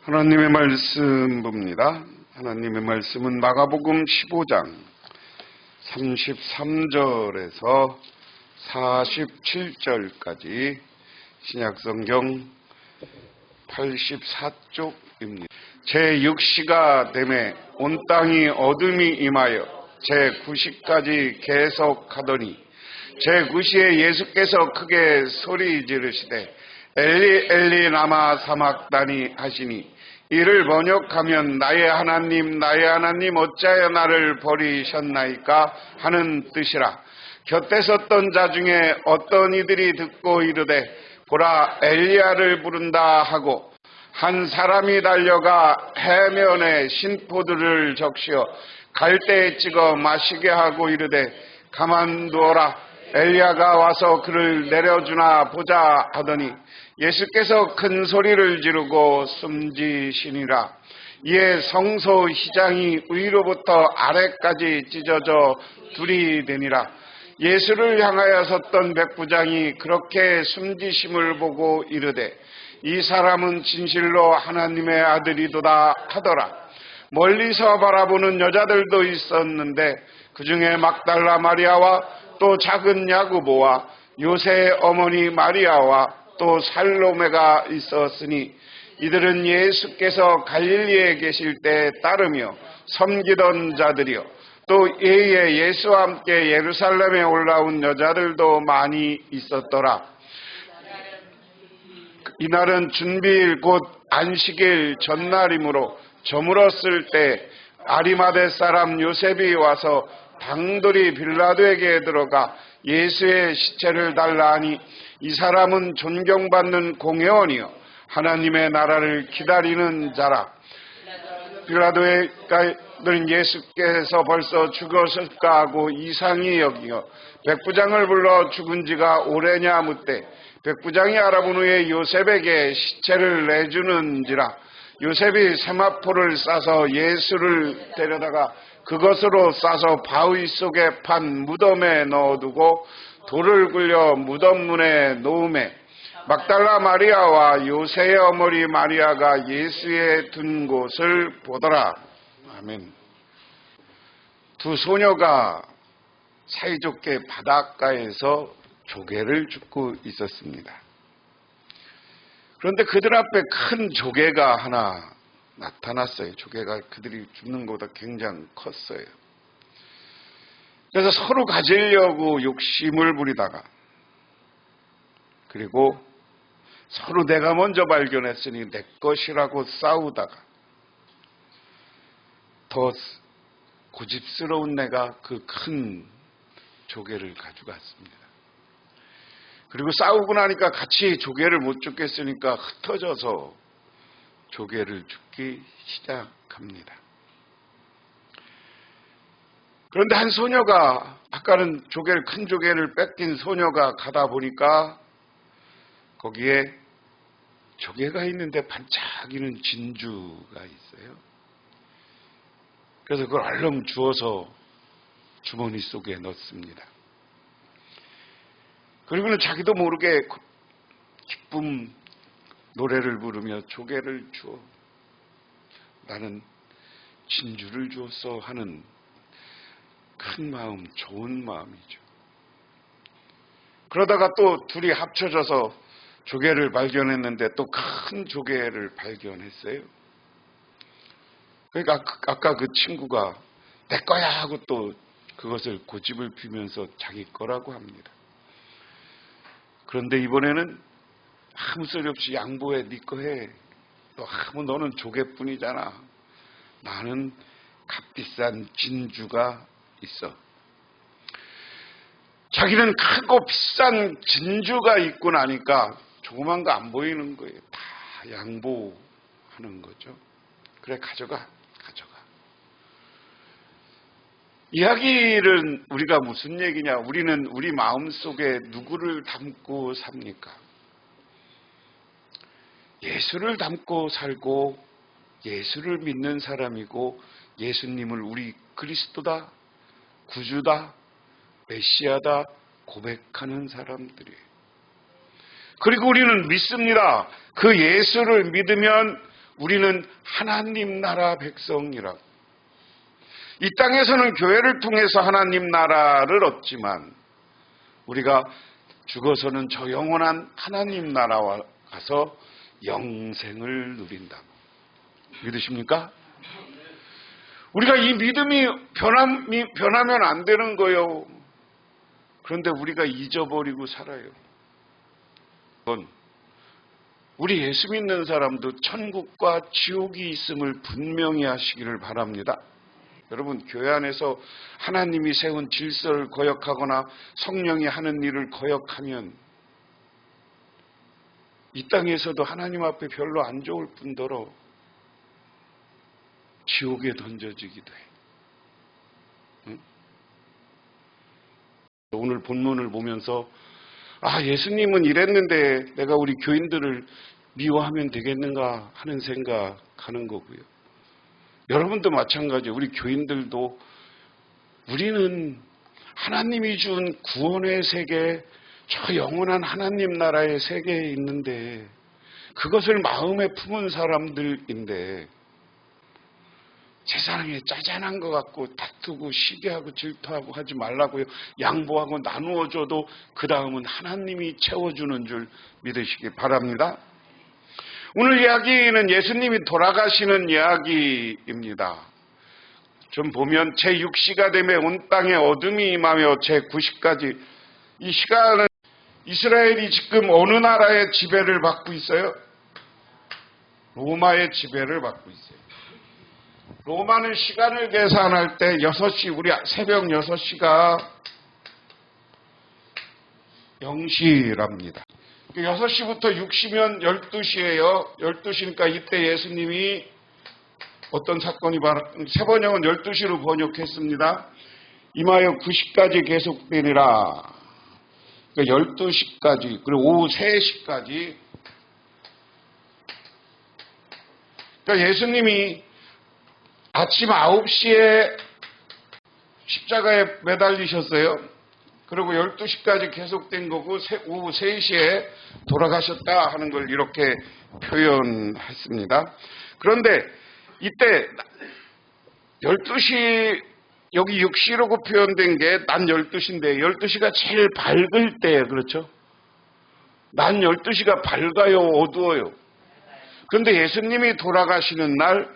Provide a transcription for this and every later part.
하나님의 말씀 봅니다. 하나님의 말씀은 마가복음 15장 33절에서 47절까지 신약성경 84쪽입니다. 제6시가 되매 온 땅이 어둠이 임하여 제9시까지 계속하더니 제9시에 예수께서 크게 소리 지르시되 엘리 엘리 라마 사막다니 하시니 이를 번역하면 나의 하나님 어찌하여 나를 버리셨나이까 하는 뜻이라. 곁에 섰던 자 중에 어떤 이들이 듣고 이르되 보라 엘리야를 부른다 하고 한 사람이 달려가 해면에 신포들을 적시어 갈대에 찍어 마시게 하고 이르되 가만두어라 엘리야가 와서 그를 내려주나 보자 하더니 예수께서 큰 소리를 지르고 숨지시니라. 이에 성소 휘장이 위로부터 아래까지 찢어져 둘이 되니라. 예수를 향하여 섰던 백부장이 그렇게 숨지심을 보고 이르되 이 사람은 진실로 하나님의 아들이도다 하더라. 멀리서 바라보는 여자들도 있었는데 그 중에 막달라 마리아와 또 작은 야고보와 요새의 어머니 마리아와 또 살로메가 있었으니 이들은 예수께서 갈릴리에 계실 때 따르며 섬기던 자들이요 또 이에 예수와 함께 예루살렘에 올라온 여자들도 많이 있었더라. 이날은 준비일 곧 안식일 전날이므로 저물었을 때 아리마대 사람 요셉이 와서 당돌이 빌라도에게 들어가 예수의 시체를 달라 하니 이 사람은 존경받는 공회원이요 하나님의 나라를 기다리는 자라. 빌라도는 예수께서 벌써 죽었을까 하고 이상히 여기어 백부장을 불러 죽은 지가 오래냐 묻되 백부장이 알아본 후에 요셉에게 시체를 내주는지라. 요셉이 세마포를 싸서 예수를 데려다가 그것으로 싸서 바위 속에 판 무덤에 넣어두고 돌을 굴려 무덤 문에 놓음에 막달라 마리아와 요새의 어머니 마리아가 예수의 둔 곳을 보더라. 아멘. 두 소녀가 사이좋게 바닷가에서 조개를 줍고 있었습니다. 그런데 그들 앞에 큰 조개가 하나 나타났어요. 조개가 그들이 줍는 것보다 굉장히 컸어요. 그래서 서로 가지려고 욕심을 부리다가 그리고 서로 내가 먼저 발견했으니 내 것이라고 싸우다가 더 고집스러운 내가 그 큰 조개를 가져갔습니다. 그리고 싸우고 나니까 같이 조개를 못 줍겠으니까 흩어져서 조개를 줍기 시작합니다. 그런데 한 소녀가 아까는 큰 조개를 뺏긴 소녀가 가다 보니까 거기에 조개가 있는데 반짝이는 진주가 있어요. 그래서 그걸 얼른 주워서 주머니 속에 넣습니다. 그리고는 자기도 모르게 기쁨 노래를 부르며 조개를 주어 나는 진주를 주었어 하는 큰 마음, 좋은 마음이죠. 그러다가 또 둘이 합쳐져서 조개를 발견했는데 또 큰 조개를 발견했어요. 그러니까 아까 그 친구가 내 거야 하고 또 그것을 고집을 피우면서 자기 거라고 합니다. 그런데 이번에는 아무 소리 없이 양보해, 네 거 해. 너는 조개뿐이잖아. 나는 값비싼 진주가 있어. 자기는 크고 비싼 진주가 있고 나니까 조그만 거 안 보이는 거예요. 다 양보하는 거죠. 그래, 가져가. 이야기는 우리가 무슨 얘기냐? 우리는 우리 마음속에 누구를 담고 삽니까? 예수를 담고 살고 예수를 믿는 사람이고 예수님을 우리 그리스도다, 구주다, 메시아다 고백하는 사람들이에요. 그리고 우리는 믿습니다. 그 예수를 믿으면 우리는 하나님 나라 백성이라고. 이 땅에서는 교회를 통해서 하나님 나라를 얻지만 우리가 죽어서는 저 영원한 하나님 나라와 가서 영생을 누린다. 믿으십니까? 우리가 이 믿음이 변하면 안 되는 거예요. 그런데 우리가 잊어버리고 살아요. 우리 예수 믿는 사람도 천국과 지옥이 있음을 분명히 하시기를 바랍니다. 여러분, 교회 안에서 하나님이 세운 질서를 거역하거나 성령이 하는 일을 거역하면 이 땅에서도 하나님 앞에 별로 안 좋을 뿐더러 지옥에 던져지기도 해. 응? 오늘 본문을 보면서 예수님은 이랬는데 내가 우리 교인들을 미워하면 되겠는가 하는 생각하는 거고요. 여러분도 마찬가지예요. 우리 교인들도 우리는 하나님이 준 구원의 세계, 저 영원한 하나님 나라의 세계에 있는데 그것을 마음에 품은 사람들인데 세상에 짜잔한 것 같고 다투고 시기하고 질투하고 하지 말라고요. 양보하고 나누어줘도 그 다음은 하나님이 채워주는 줄 믿으시기 바랍니다. 오늘 이야기는 예수님이 돌아가시는 이야기입니다. 좀 보면 제6시가 되며 온 땅에 어둠이 임하며 제9시까지, 이 시간은 이스라엘이 지금 어느 나라의 지배를 받고 있어요? 로마의 지배를 받고 있어요. 로마는 시간을 계산할 때 6시, 우리 새벽 6시가 0시랍니다. 6시부터 6시면 12시예요. 12시니까 이때 예수님이 어떤 사건이 세번역은 12시로 번역했습니다. 임하여 9시까지 계속되니라. 그러니까 12시까지, 그리고 오후 3시까지. 그러니까 예수님이 아침 9시에 십자가에 매달리셨어요. 그리고 12시까지 계속된 거고 오후 3시에 돌아가셨다 하는 걸 이렇게 표현했습니다. 그런데 이때 12시, 여기 6시라고 표현된 게 낮 12시인데 12시가 제일 밝을 때예요. 그렇죠? 낮 12시가 밝아요? 어두워요? 그런데 예수님이 돌아가시는 날,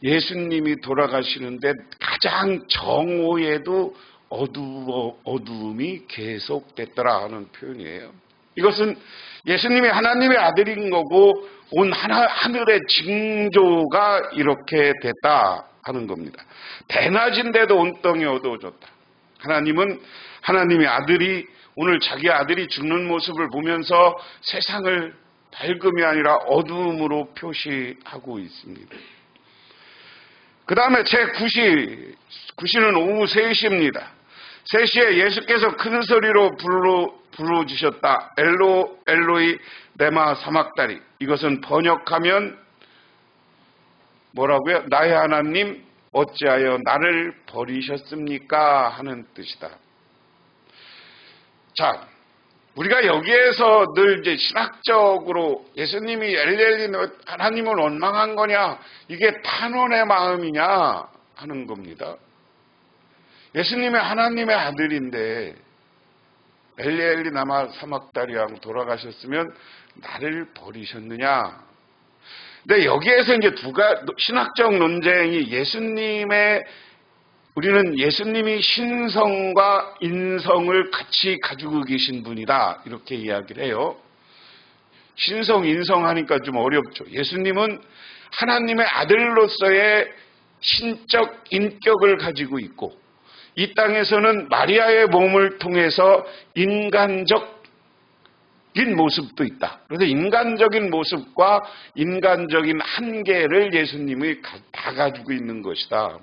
예수님이 돌아가시는데 가장 정오에도 어두움이 계속됐더라 하는 표현이에요. 이것은 예수님이 하나님의 아들인 거고 온 하늘의 징조가 이렇게 됐다 하는 겁니다. 대낮인데도 온 땅이 어두워졌다. 하나님은 하나님의 아들이 오늘 자기 아들이 죽는 모습을 보면서 세상을 밝음이 아니라 어두움으로 표시하고 있습니다. 그 다음에 제9시, 9시는 오후 3시입니다. 3시에 예수께서 큰 소리로 부르짖으셨다. 엘로이 레마 사막다리. 이것은 번역하면 뭐라고요? 나의 하나님 어찌하여 나를 버리셨습니까? 하는 뜻이다. 자, 우리가 여기에서 늘 이제 신학적으로 예수님이 엘리엘리 하나님을 원망한 거냐, 이게 탄원의 마음이냐 하는 겁니다. 예수님이 하나님의 아들인데 엘리엘리 나마 사막다리하고 돌아가셨으면 나를 버리셨느냐. 근데 여기에서 이제 신학적 논쟁이 우리는 예수님이 신성과 인성을 같이 가지고 계신 분이다. 이렇게 이야기를 해요. 신성, 인성 하니까 좀 어렵죠. 예수님은 하나님의 아들로서의 신적 인격을 가지고 있고, 이 땅에서는 마리아의 몸을 통해서 인간적인 모습도 있다. 그래서 인간적인 모습과 인간적인 한계를 예수님이 다 가지고 있는 것이다.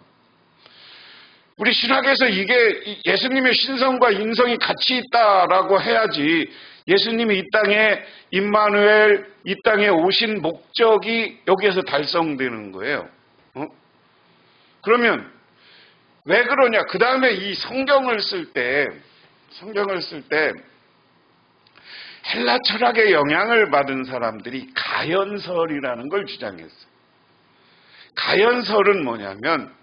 우리 신학에서 이게 예수님의 신성과 인성이 같이 있다라고 해야지 예수님이 이 땅에 임마누엘, 이 땅에 오신 목적이 여기에서 달성되는 거예요. 그러면 왜 그러냐? 그 다음에 이 성경을 쓸 때 헬라 철학의 영향을 받은 사람들이 가연설이라는 걸 주장했어요. 가연설은 뭐냐면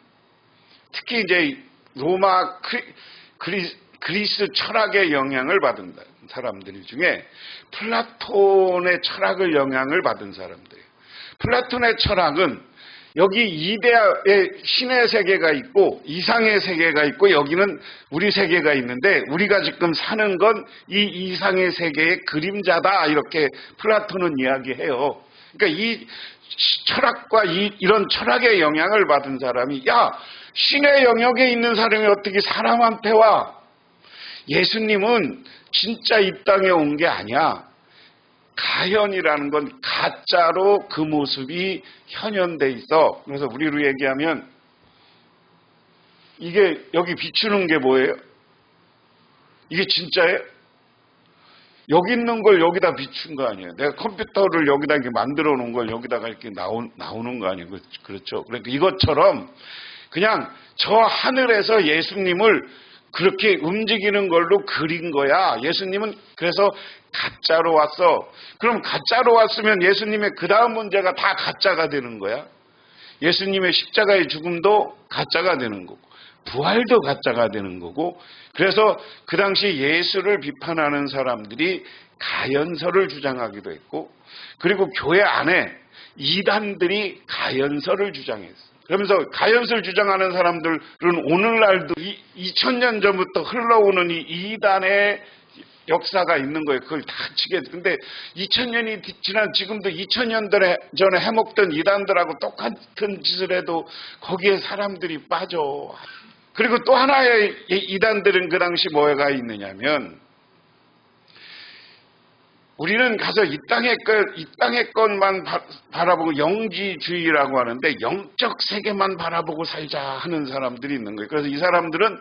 특히 이제 로마 그리스 철학의 영향을 받은 사람들 중에 플라톤의 철학을 영향을 받은 사람들이에요. 플라톤의 철학은 여기 이데아의 신의 세계가 있고 이상의 세계가 있고 여기는 우리 세계가 있는데 우리가 지금 사는 건 이 이상의 세계의 그림자다 이렇게 플라톤은 이야기해요. 그러니까 이 철학과 이런 철학의 영향을 받은 사람이 야 신의 영역에 있는 사람이 어떻게 사람한테 와? 예수님은 진짜 이 땅에 온 게 아니야. 가현이라는 건 가짜로 그 모습이 현현돼 있어. 그래서 우리로 얘기하면 이게 여기 비추는 게 뭐예요? 이게 진짜예요? 여기 있는 걸 여기다 비춘 거 아니에요? 내가 컴퓨터를 여기다 이렇게 만들어 놓은 걸 여기다가 이렇게 나오는 거 아니에요? 그렇죠? 그러니까 이것처럼 그냥 저 하늘에서 예수님을 그렇게 움직이는 걸로 그린 거야. 예수님은 그래서 가짜로 왔어. 그럼 가짜로 왔으면 예수님의 그 다음 문제가 다 가짜가 되는 거야. 예수님의 십자가의 죽음도 가짜가 되는 거고 부활도 가짜가 되는 거고 그래서 그 당시 예수를 비판하는 사람들이 가연설을 주장하기도 했고 그리고 교회 안에 이단들이 가연설을 주장했어요. 그러면서 가연설 주장하는 사람들은 오늘날도 2000년 전부터 흘러오는 이 이단의 역사가 있는 거예요. 그걸 다 치게. 근데 2000년이 지난 지금도 2000년 전에 해먹던 이단들하고 똑같은 짓을 해도 거기에 사람들이 빠져. 그리고 또 하나의 이단들은 그 당시 뭐가 있느냐면 우리는 가서 이 땅의 것만 바라보고 영지주의라고 하는데 영적 세계만 바라보고 살자 하는 사람들이 있는 거예요. 그래서 이 사람들은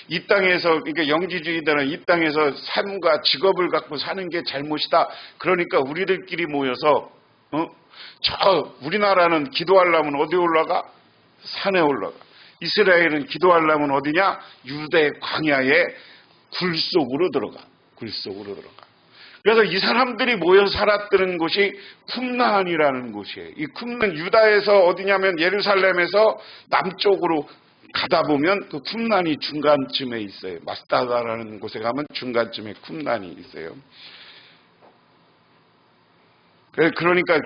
이 땅에서 그러니까 영지주의들은 이 땅에서 삶과 직업을 갖고 사는 게 잘못이다. 그러니까 우리들끼리 모여서 저 우리나라는 기도하려면 어디 올라가? 산에 올라가. 이스라엘은 기도하려면 어디냐? 유대 광야의 굴 속으로 들어가. 굴 속으로 들어가. 그래서 이 사람들이 모여 살았던 곳이 쿰란이라는 곳이에요. 이 쿰란 유다에서 어디냐면 예루살렘에서 남쪽으로 가다 보면 그 쿰란이 중간쯤에 있어요. 마스다다라는 곳에 가면 중간쯤에 쿰란이 있어요. 그러니까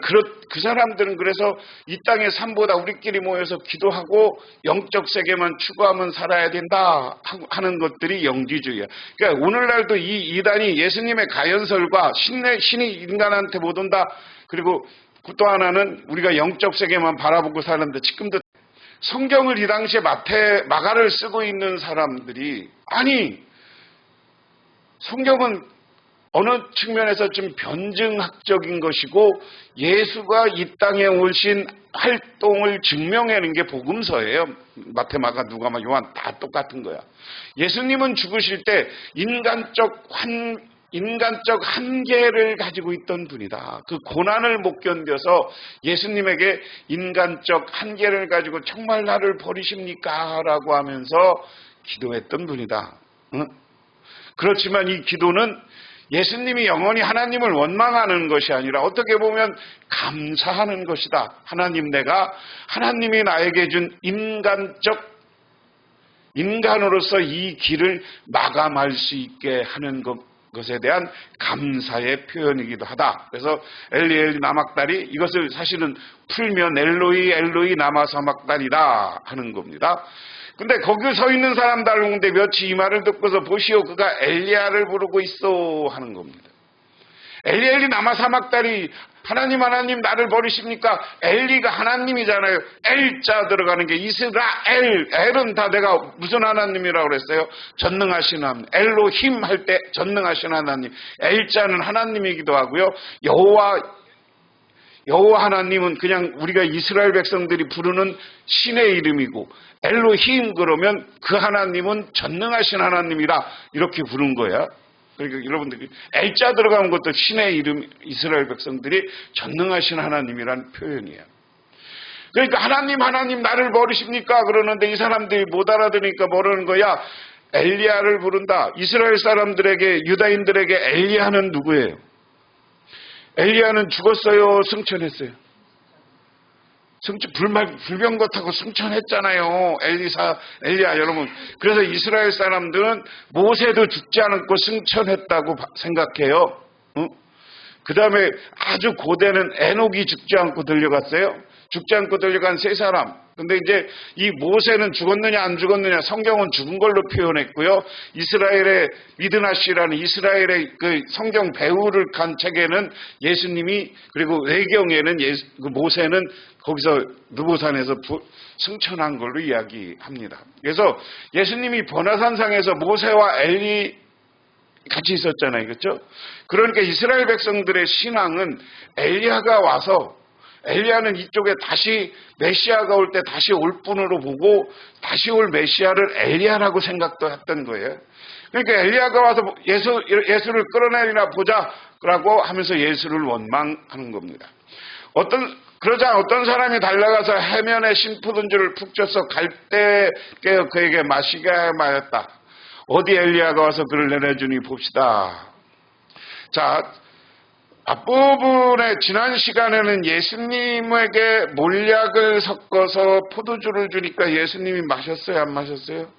그 사람들은 그래서 이 땅의 삶보다 우리끼리 모여서 기도하고 영적 세계만 추구하면 살아야 된다 하는 것들이 영지주의야. 그러니까 오늘날도 이 이단이 예수님의 가연설과 신이 인간한테 못 온다. 그리고 또 하나는 우리가 영적 세계만 바라보고 사는데 지금도 성경을 이 당시에 마가를 쓰고 있는 사람들이 아니 성경은 어느 측면에서 좀 변증학적인 것이고 예수가 이 땅에 오신 활동을 증명하는 게 복음서예요. 마태, 마가, 누가, 요한 다 똑같은 거야. 예수님은 죽으실 때 인간적 한계를 가지고 있던 분이다. 그 고난을 못 견뎌서 예수님에게 인간적 한계를 가지고 정말 나를 버리십니까? 라고 하면서 기도했던 분이다. 응? 그렇지만 이 기도는 예수님이 영원히 하나님을 원망하는 것이 아니라 어떻게 보면 감사하는 것이다. 하나님이 나에게 준 인간으로서 이 길을 마감할 수 있게 하는 것에 대한 감사의 표현이기도 하다. 그래서 엘리 나막달이 이것을 사실은 풀면 엘로이 나마 사막달이다 하는 겁니다. 근데 거기 서 있는 사람 다른데 며칠 이 말을 듣고서 보시오 그가 엘리야를 부르고 있어 하는 겁니다. 엘리 나마 사막달이 하나님 나를 버리십니까? 엘리가 하나님이잖아요. 엘자 들어가는 게 이스라엘. 엘은 다 내가 무슨 하나님이라고 그랬어요? 전능하신 하나님. 엘로힘 할 때 전능하신 하나님. 엘자는 하나님이기도 하고요. 여호와 하나님은 그냥 우리가 이스라엘 백성들이 부르는 신의 이름이고 엘로힘 그러면 그 하나님은 전능하신 하나님이라 이렇게 부른 거야. 그러니까 여러분들 엘자 들어가는 것도 신의 이름 이스라엘 백성들이 전능하신 하나님이라는 표현이에요. 그러니까 하나님 나를 버리십니까? 그러는데 이 사람들이 못 알아들으니까 뭐라는 거야? 엘리야를 부른다. 이스라엘 사람들에게 유다인들에게 엘리야는 누구예요? 엘리야는 죽었어요, 승천했어요? 불병거 타고 승천했잖아요. 엘리야 여러분. 그래서 이스라엘 사람들은 모세도 죽지 않고 승천했다고 생각해요. 그 다음에 아주 고대는 에녹이 죽지 않고 들려갔어요. 죽지 않고 들려간 세 사람. 근데 이제 이 모세는 죽었느냐 안 죽었느냐, 성경은 죽은 걸로 표현했고요. 이스라엘의 미드나시라는 이스라엘의 그 성경 배우를 간 책에는 예수님이, 그리고 외경에는 그 모세는 거기서 느보산에서 승천한 걸로 이야기합니다. 그래서 예수님이 번화산상에서 모세와 엘리 같이 있었잖아요. 그렇죠? 그러니까 이스라엘 백성들의 신앙은 엘리야가 와서, 엘리야는 이쪽에 다시 메시아가 올 때 다시 올 분으로 보고 다시 올 메시아를 엘리야라고 생각도 했던 거예요. 그러니까 엘리야가 와서 예수를 끌어내리나 보자라고 하면서 예수를 원망하는 겁니다. 그러자 어떤 사람이 달려가서 해면에 심부름줄을 푹 쪄서 갈대 깨어 그에게 마시게 하였다. 어디 엘리야가 와서 그를 내려주니 봅시다. 자, 앞부분에 지난 시간에는 예수님에게 몰약을 섞어서 포도주를 주니까 예수님이 마셨어요? 안 마셨어요?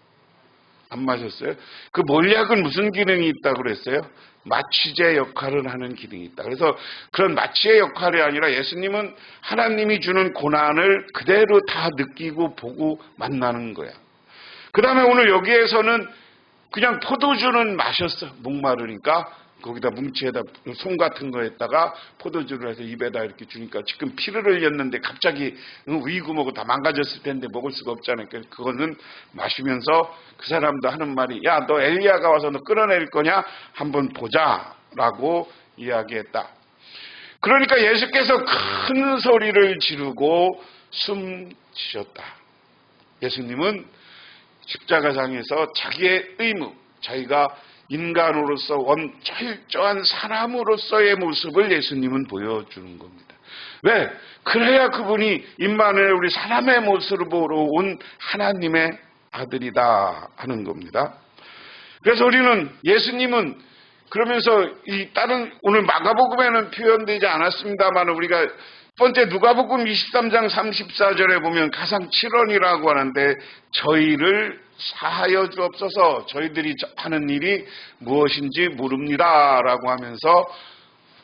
안 마셨어요? 그 몰약은 무슨 기능이 있다고 그랬어요? 마취제 역할을 하는 기능이 있다. 그래서 그런 마취의 역할이 아니라 예수님은 하나님이 주는 고난을 그대로 다 느끼고 보고 만나는 거야. 그 다음에 오늘 여기에서는 그냥 포도주는 마셨어. 목마르니까 거기다 뭉치에다 송 같은 거에다가 포도주를 해서 입에다 이렇게 주니까 지금 피를 흘렸는데 갑자기 위구멍고 다 망가졌을 텐데 먹을 수가 없잖아요. 그거는 마시면서 그 사람도 하는 말이, 야, 너 엘리야가 와서 너 끌어낼 거냐? 한번 보자라고 이야기했다. 그러니까 예수께서 큰 소리를 지르고 숨 쉬셨다. 예수님은 십자가상에서 자기의 의무, 자기가 인간으로서 철저한 사람으로서의 모습을 예수님은 보여주는 겁니다. 왜? 그래야 그분이 임마누엘, 우리 사람의 모습으로 온 하나님의 아들이다 하는 겁니다. 그래서 우리는 예수님은 그러면서 이 다른 오늘 마가복음에는 표현되지 않았습니다만 우리가 번째 누가복음 23장 34절에 보면 가상칠언이라고 하는데, 저희를 사하여 주옵소서, 저희들이 하는 일이 무엇인지 모릅니다 라고 하면서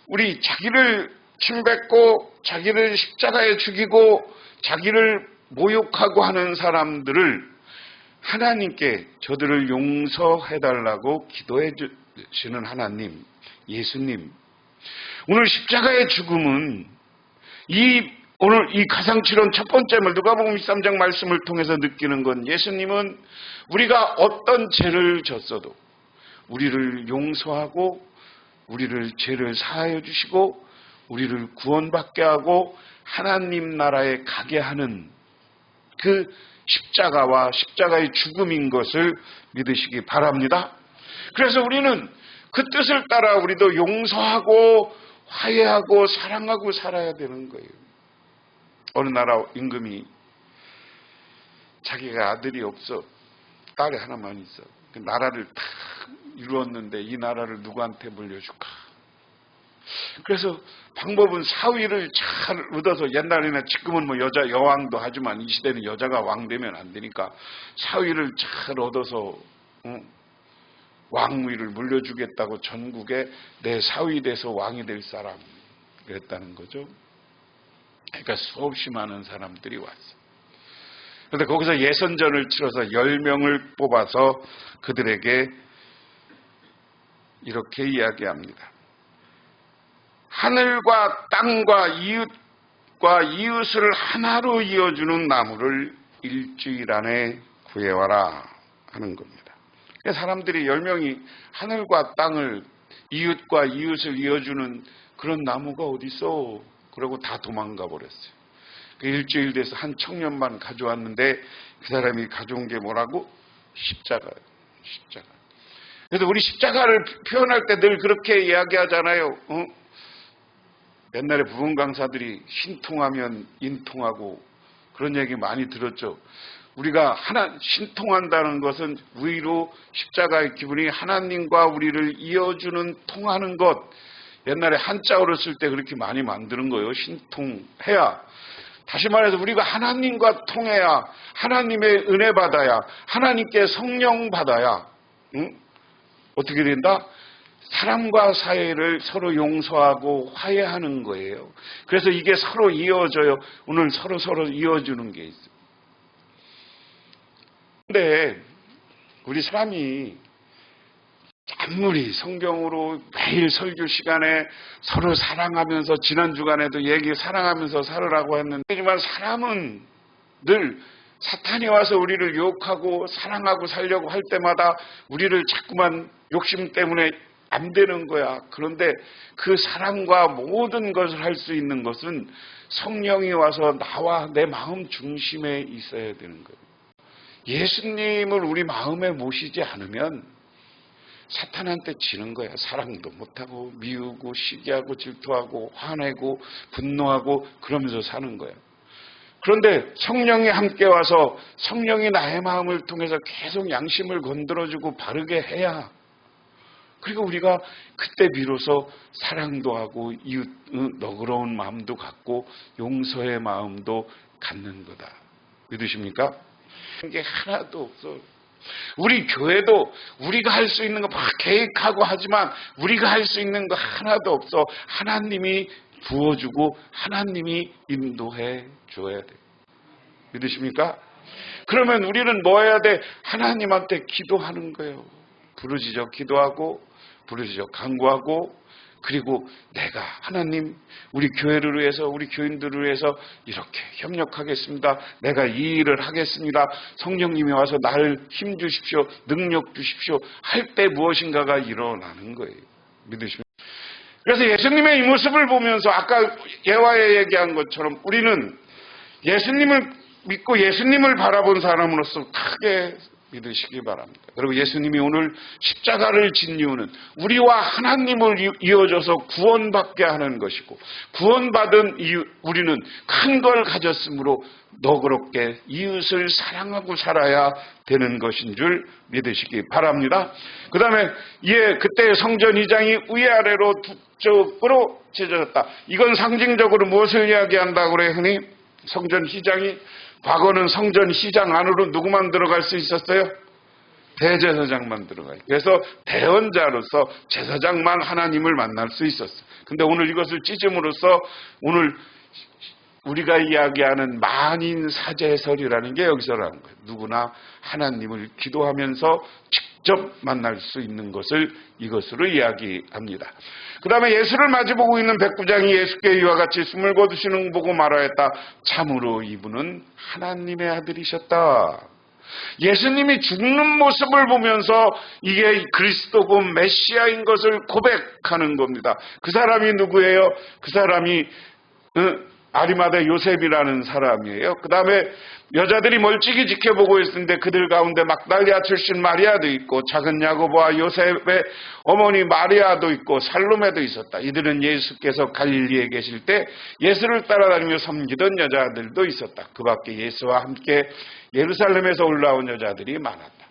우리 자기를 침뱉고 자기를 십자가에 죽이고 자기를 모욕하고 하는 사람들을 하나님께 저들을 용서해달라고 기도해 주시는 하나님, 예수님. 오늘 십자가의 죽음은 오늘 이 가상칠언 첫 번째 누가복음 23장 말씀을 통해서 느끼는 건, 예수님은 우리가 어떤 죄를 졌어도 우리를 용서하고 우리를 죄를 사하여 주시고 우리를 구원받게 하고 하나님 나라에 가게 하는 그 십자가와 십자가의 죽음인 것을 믿으시기 바랍니다. 그래서 우리는 그 뜻을 따라 우리도 용서하고 화해하고 사랑하고 살아야 되는 거예요. 어느 나라 임금이 자기가 아들이 없어, 딸이 하나만 있어. 그 나라를 다 이루었는데 이 나라를 누구한테 물려줄까? 그래서 방법은 사위를 잘 얻어서, 옛날에는 지금은 뭐 여왕도 하지만 이 시대는 여자가 왕 되면 안 되니까 사위를 잘 얻어서 왕위를 물려주겠다고 전국에 내 사위 돼서 왕이 될 사람 그랬다는 거죠. 그러니까 수없이 많은 사람들이 왔어. 그런데 거기서 예선전을 치러서 10명을 뽑아서 그들에게 이렇게 이야기합니다. 하늘과 땅과 이웃과 이웃을 하나로 이어주는 나무를 일주일 안에 구해와라 하는 겁니다. 사람들이 10명이 하늘과 땅을, 이웃과 이웃을 이어주는 그런 나무가 어디 있어? 그러고 다 도망가 버렸어요. 그 일주일 돼서 한 청년만 가져왔는데 그 사람이 가져온 게 뭐라고? 십자가예요. 십자가. 그래서 우리 십자가를 표현할 때 늘 그렇게 이야기하잖아요. 옛날에 부흥 강사들이 신통하면 인통하고 그런 얘기 많이 들었죠. 우리가 신통한다는 것은 위로 십자가의 기분이 하나님과 우리를 이어주는 통하는 것, 옛날에 한자어를 쓸 때 그렇게 많이 만드는 거예요. 신통해야. 다시 말해서 우리가 하나님과 통해야, 하나님의 은혜 받아야, 하나님께 성령 받아야 어떻게 된다? 사람과 사이를 서로 용서하고 화해하는 거예요. 그래서 이게 서로 이어져요. 오늘 서로 이어주는 게 있어요. 근데 우리 사람이 아무리 성경으로 매일 설교 시간에 서로 사랑하면서, 지난 주간에도 사랑하면서 살으라고 했는데, 하지만 사람은 늘 사탄이 와서 우리를 유혹하고 사랑하고 살려고 할 때마다 우리를 자꾸만 욕심 때문에 안 되는 거야. 그런데 그 사랑과 모든 것을 할 수 있는 것은 성령이 와서 나와 내 마음 중심에 있어야 되는 거예요. 예수님을 우리 마음에 모시지 않으면 사탄한테 지는 거야. 사랑도 못하고 미우고 시기하고 질투하고 화내고 분노하고 그러면서 사는 거야. 그런데 성령이 함께 와서 성령이 나의 마음을 통해서 계속 양심을 건드려주고 바르게 해야, 그리고 우리가 그때 비로소 사랑도 하고 이웃 너그러운 마음도 갖고 용서의 마음도 갖는 거다. 믿으십니까? 이게 하나도 없어. 우리 교회도 우리가 할 수 있는 거 막 계획하고 하지만 우리가 할 수 있는 거 하나도 없어. 하나님이 부어주고 하나님이 인도해 줘야 돼. 믿으십니까? 그러면 우리는 뭐 해야 돼? 하나님한테 기도하는 거예요. 부르짖어 기도하고, 부르짖어 간구하고, 그리고 내가 하나님 우리 교회를 위해서, 우리 교인들을 위해서 이렇게 협력하겠습니다. 내가 이 일을 하겠습니다. 성령님이 와서 나를 힘 주십시오. 능력 주십시오. 할 때 무엇인가가 일어나는 거예요. 믿으십니까? 그래서 예수님의 이 모습을 보면서 아까 예화에 얘기한 것처럼 우리는 예수님을 믿고 예수님을 바라본 사람으로서 크게 믿으시기 바랍니다. 그리고 예수님이 오늘 십자가를 진 이유는 우리와 하나님을 이어줘서 구원받게 하는 것이고, 구원받은 우리는 큰 걸 가졌으므로 너그럽게 이웃을 사랑하고 살아야 되는 것인 줄 믿으시기 바랍니다. 그 다음에 그때 성전 2장이 위아래로 두 쪽으로 찢어졌다. 이건 상징적으로 무엇을 이야기한다고 그래요, 흔히? 성전 2장이, 과거는 성전 시장 안으로 누구만 들어갈 수 있었어요? 대제사장만 들어가요. 그래서 대언자로서 제사장만 하나님을 만날 수 있었어요. 근데 오늘 이것을 찢음으로써 오늘 우리가 이야기하는 만인 사제설이라는 게 여기서 나온 거예요. 누구나 하나님을 기도하면서 직접 만날 수 있는 것을 이것으로 이야기합니다. 그 다음에 예수를 마주보고 있는 백부장이 예수께 이와 같이 숨을 거두시는 보고 말하였다. 참으로 이분은 하나님의 아들이셨다. 예수님이 죽는 모습을 보면서 이게 그리스도고 메시아인 것을 고백하는 겁니다. 그 사람이 누구예요? 그 사람이 아리마대 요셉이라는 사람이에요. 그 다음에 여자들이 멀찍이 지켜보고 있었는데 그들 가운데 막달리아 출신 마리아도 있고 작은 야고보와 요셉의 어머니 마리아도 있고 살로메도 있었다. 이들은 예수께서 갈릴리에 계실 때 예수를 따라다니며 섬기던 여자들도 있었다. 그 밖에 예수와 함께 예루살렘에서 올라온 여자들이 많았다.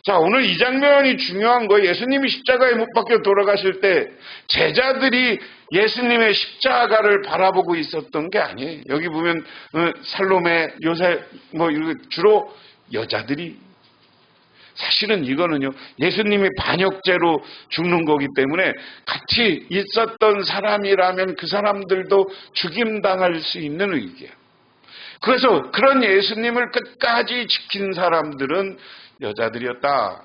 자, 오늘 이 장면이 중요한 거예요. 예수님이 십자가에 못 박혀 돌아가실 때 제자들이 예수님의 십자가를 바라보고 있었던 게 아니에요. 여기 보면 살로메, 요셉 주로 여자들이, 사실은 이거는요 예수님이 반역죄로 죽는 거기 때문에 같이 있었던 사람이라면 그 사람들도 죽임당할 수 있는 위기예요. 그래서 그런 예수님을 끝까지 지킨 사람들은 여자들이었다.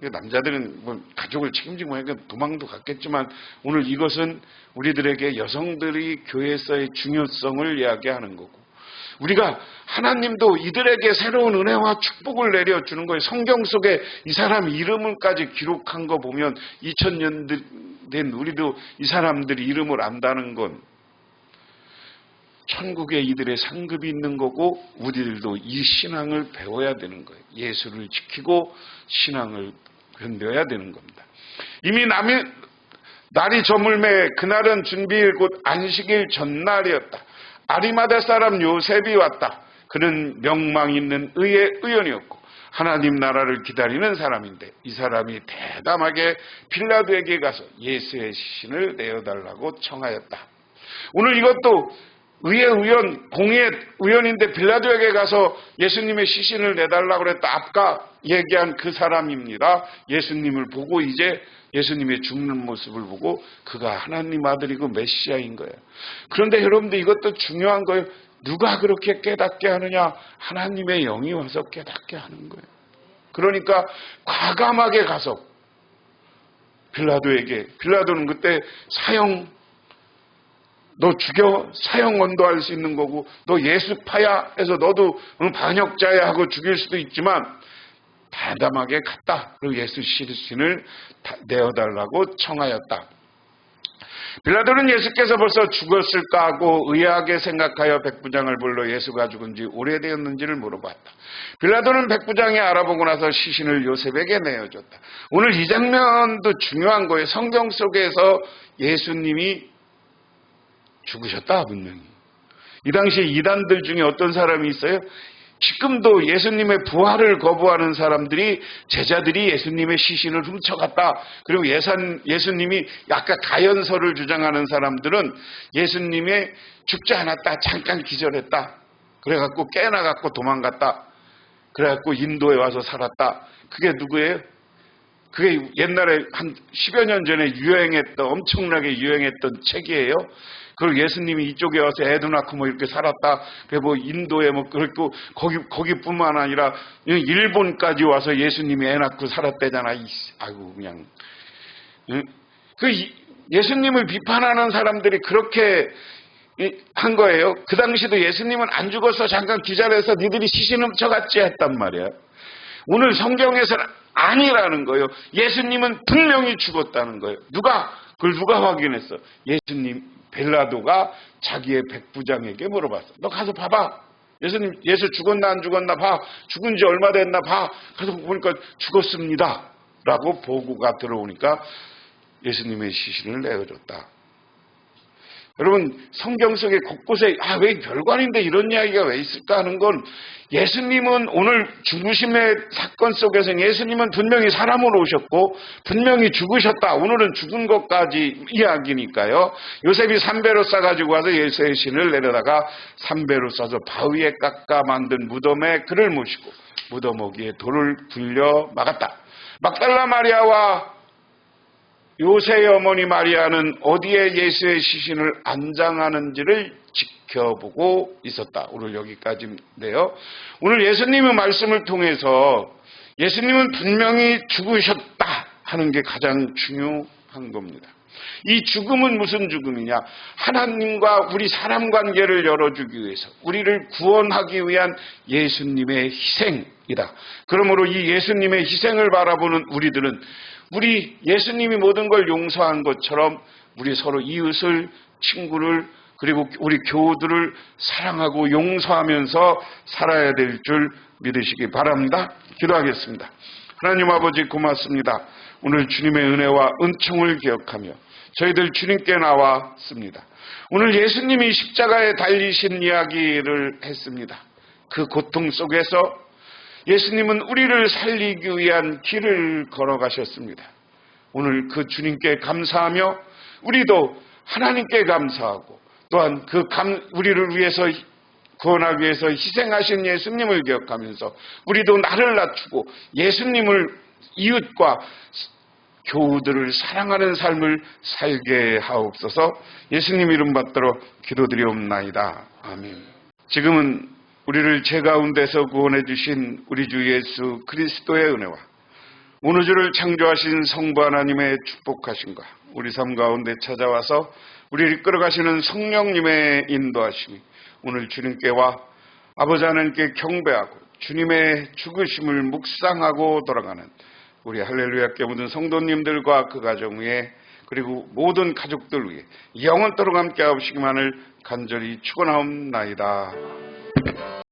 남자들은 가족을 책임지고 하니까 도망도 갔겠지만 오늘 이것은 우리들에게 여성들이 교회에서의 중요성을 이야기하는 거고, 우리가 하나님도 이들에게 새로운 은혜와 축복을 내려주는 거예요. 성경 속에 이 사람 이름을까지 기록한 거 보면 2000년 된 우리도 이 사람들이 이름을 안다는 건 천국에 이들의 상급이 있는 거고, 우리들도 이 신앙을 배워야 되는 거예요. 예수를 지키고 신앙을 견뎌야 되는 겁니다. 이미 날이 저물매 그날은 준비일 곧 안식일 전날이었다. 아리마대 사람 요셉이 왔다. 그는 명망 있는 의의 의원이었고 하나님 나라를 기다리는 사람인데 이 사람이 대담하게 빌라도에게 가서 예수의 시신을 내어달라고 청하였다. 오늘 이것도 의의 우연, 공의의 우연인데 빌라도에게 가서 예수님의 시신을 내달라고 그랬다. 아까 얘기한 그 사람입니다. 예수님을 보고 이제 예수님의 죽는 모습을 보고 그가 하나님 아들이고 메시아인 거예요. 그런데 여러분들 이것도 중요한 거예요. 누가 그렇게 깨닫게 하느냐? 하나님의 영이 와서 깨닫게 하는 거예요. 그러니까 과감하게 가서 빌라도는 그때 너 죽여 사형 언도할 수 있는 거고 너 예수파야 해서 너도 반역자야 하고 죽일 수도 있지만 대담하게 갔다. 그리고 예수 시신을 내어달라고 청하였다. 빌라도는 예수께서 벌써 죽었을까 하고 의아하게 생각하여 백부장을 불러 예수가 죽은 지 오래되었는지를 물어봤다. 빌라도는 백부장이 알아보고 나서 시신을 요셉에게 내어줬다. 오늘 이 장면도 중요한 거예요. 성경 속에서 예수님이 죽으셨다 분명히. 이 당시에 이단들 중에 어떤 사람이 있어요? 지금도 예수님의 부활을 거부하는 사람들이 제자들이 예수님의 시신을 훔쳐갔다. 그리고 예수님이 아까 가연설을 주장하는 사람들은 예수님의 죽지 않았다. 잠깐 기절했다. 그래갖고 깨나갖고 도망갔다. 그래갖고 인도에 와서 살았다. 그게 누구예요? 그게 옛날에 한 10여 년 전에 엄청나게 유행했던 책이에요. 그리고 예수님이 이쪽에 와서 애도 낳고 이렇게 살았다. 그리고 인도에 그리고 거기뿐만 아니라 일본까지 와서 예수님이 애 낳고 살았대잖아. 아이고 그냥. 예수님을 비판하는 사람들이 그렇게 한 거예요. 그 당시도 예수님은 안 죽어서 잠깐 기절해서 니들이 시신 훔쳐갔지 했단 말이야. 오늘 성경에서는 아니라는 거예요. 예수님은 분명히 죽었다는 거예요. 그걸 누가 확인했어? 빌라도가 자기의 백부장에게 물어봤어. 너 가서 봐봐. 예수 죽었나 안 죽었나 봐. 죽은 지 얼마 됐나 봐. 가서 보니까 죽었습니다. 라고 보고가 들어오니까 예수님의 시신을 내어줬다. 여러분 성경 속에 곳곳에 왜 별관인데 이런 이야기가 왜 있을까 하는 건 예수님은 오늘 죽으심의 사건 속에서 예수님은 분명히 사람으로 오셨고 분명히 죽으셨다. 오늘은 죽은 것까지 이야기니까요. 요셉이 삼배로 싸가지고 와서 예수의 신을 내려다가 삼배로 싸서 바위에 깎아 만든 무덤에 그를 모시고 무덤 어귀에 돌을 굴려 막았다. 막달라 마리아와 요새의 어머니 마리아는 어디에 예수의 시신을 안장하는지를 지켜보고 있었다. 오늘 여기까지인데요. 오늘 예수님의 말씀을 통해서 예수님은 분명히 죽으셨다 하는 게 가장 중요한 겁니다. 이 죽음은 무슨 죽음이냐? 하나님과 우리 사람 관계를 열어주기 위해서 우리를 구원하기 위한 예수님의 희생이다. 그러므로 이 예수님의 희생을 바라보는 우리들은 우리 예수님이 모든 걸 용서한 것처럼 우리 서로 이웃을, 친구를, 그리고 우리 교우들을 사랑하고 용서하면서 살아야 될 줄 믿으시기 바랍니다. 기도하겠습니다. 하나님 아버지 고맙습니다. 오늘 주님의 은혜와 은총을 기억하며 저희들 주님께 나왔습니다. 오늘 예수님이 십자가에 달리신 이야기를 했습니다. 그 고통 속에서 예수님은 우리를 살리기 위한 길을 걸어가셨습니다. 오늘 그 주님께 감사하며 우리도 하나님께 감사하고 또한 우리를 위해서 구원하기 위해서 희생하신 예수님을 기억하면서 우리도 나를 낮추고 예수님을 이웃과 교우들을 사랑하는 삶을 살게 하옵소서. 예수님 이름 받들어 기도드리옵나이다. 아멘. 지금은 우리를 죄 가운데서 구원해 주신 우리 주 예수 그리스도의 은혜와 온 우주를 창조하신 성부 하나님의 축복하심과 우리 삶 가운데 찾아와서 우리를 이끌어가시는 성령님의 인도하심이 오늘 주님께와 아버지 하나님께 경배하고 주님의 죽으심을 묵상하고 돌아가는 우리 할렐루야 교회 모든 성도님들과 그 가정 위에 그리고 모든 가족들 위해 영원토록 함께 하시기만을 간절히 축원하옵나이다.